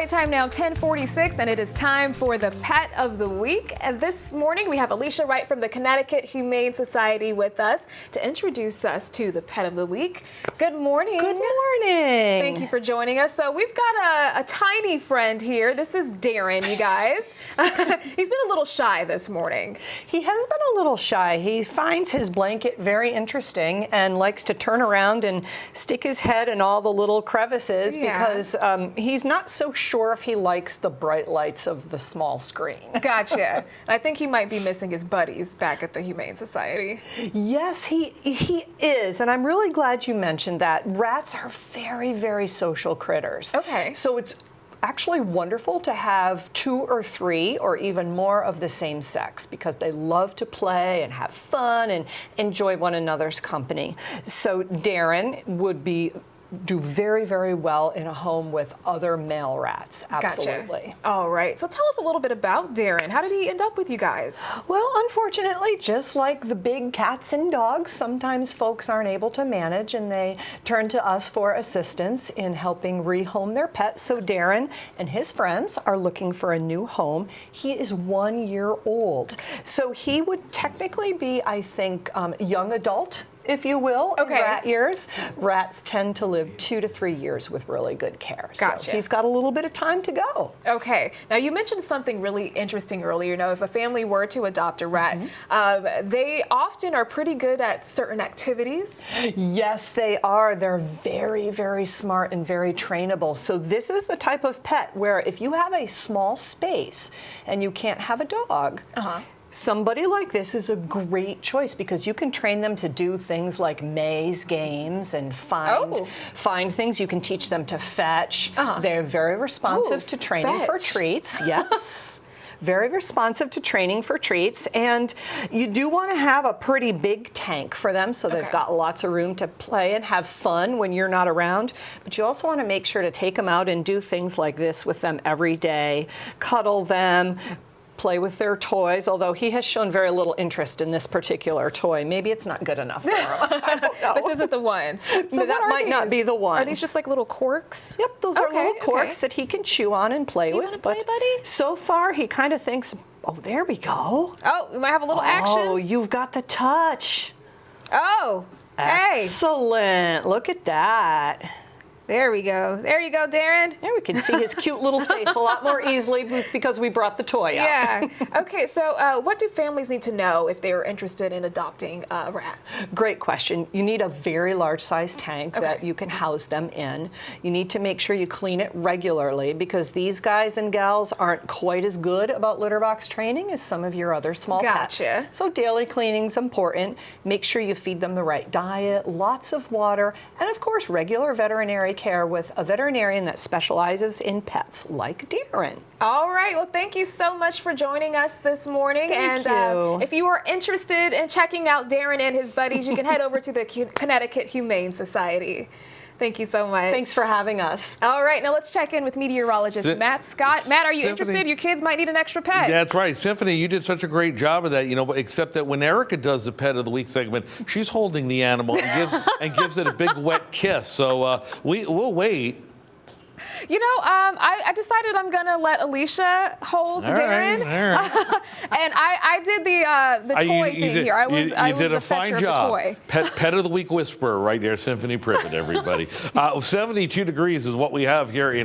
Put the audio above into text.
right time now, 10:46, and it is time for the Pet of the Week. And this morning we have Alicia Wright from the Connecticut Humane Society with us to introduce us to the Pet of the Week. Good morning. Good morning. Thank you for joining us. So we've got a tiny friend here. This is Darren, you guys. He's been a little shy this morning. He has been a little shy. He finds his blanket very interesting and likes to turn around and stick his head in all the little crevices because he's not so sure if he likes the bright lights of the small screen. Gotcha. And I think he might be missing his buddies back at the Humane Society. Yes, he is, and I'm really glad you mentioned that. Rats are very, very social critters. Okay. So it's actually wonderful to have 2 or 3 or even more of the same sex because they love to play and have fun and enjoy one another's company. So Darren would do very, very well in a home with other male rats. Absolutely. Gotcha. All right. So tell us a little bit about Darren. How did he end up with you guys? Well, unfortunately, just like the big cats and dogs, sometimes folks aren't able to manage and they turn to us for assistance in helping rehome their pets. So Darren and his friends are looking for a new home. He is 1 year old. So he would technically be, I think, young adult, if you will, in rat years. Rats tend to live 2 to 3 years with really good care. Gotcha. So he's got a little bit of time to go. Okay. Now you mentioned something really interesting earlier. You know, if a family were to adopt a rat, they often are pretty good at certain activities. Yes, they are. They're very, very smart and very trainable. So this is the type of pet where if you have a small space and you can't have a dog, somebody like this is a great choice because you can train them to do things like maze games and find things. You can teach them to fetch. They're very responsive to training for treats. Yes. Very responsive to training for treats, and you do want to have a pretty big tank for them so they've got lots of room to play and have fun when you're not around. But you also want to make sure to take them out and do things like this with them every day, cuddle them, play with their toys, although he has shown very little interest in this particular toy. Maybe it's not good enough for him. I don't know. This isn't the one. So that might not be the one. Are these just like little corks? Yep, those are little corks that he can chew on and play with. Do you want to play, buddy? So far, he kind of thinks, oh, there we go. Oh, we might have a little action. Oh, you've got the touch. Oh, hey. Excellent. Look at that. There we go. There you go, Darren. There we can see his cute little face a lot more easily because we brought the toy out. Yeah. Okay, so what do families need to know if they are interested in adopting a rat? Great question. You need a very large size tank that you can house them in. You need to make sure you clean it regularly because these guys and gals aren't quite as good about litter box training as some of your other small pets. So daily cleaning's important. Make sure you feed them the right diet, lots of water, and of course regular veterinary care with a veterinarian that specializes in pets like Darren. All right. Well, thank you so much for joining us this morning. Thank you. If you are interested in checking out Darren and his buddies, you can head over to the Connecticut Humane Society. Thank you so much. Thanks for having us. All right, now let's check in with meteorologist Matt Scott. Matt, are you interested? Your kids might need an extra pet. That's right. Symphony, you did such a great job of that, you know, except that when Erica does the Pet of the Week segment, she's holding the animal and gives it a big wet kiss. So we'll wait. You know, I decided I'm going to let Alicia hold Darren. All right. And I did the toy thing here. I was did the a fine job. Of the toy. Pet of the Week whisperer right there, Symphony Privet, everybody. 72 degrees is what we have here in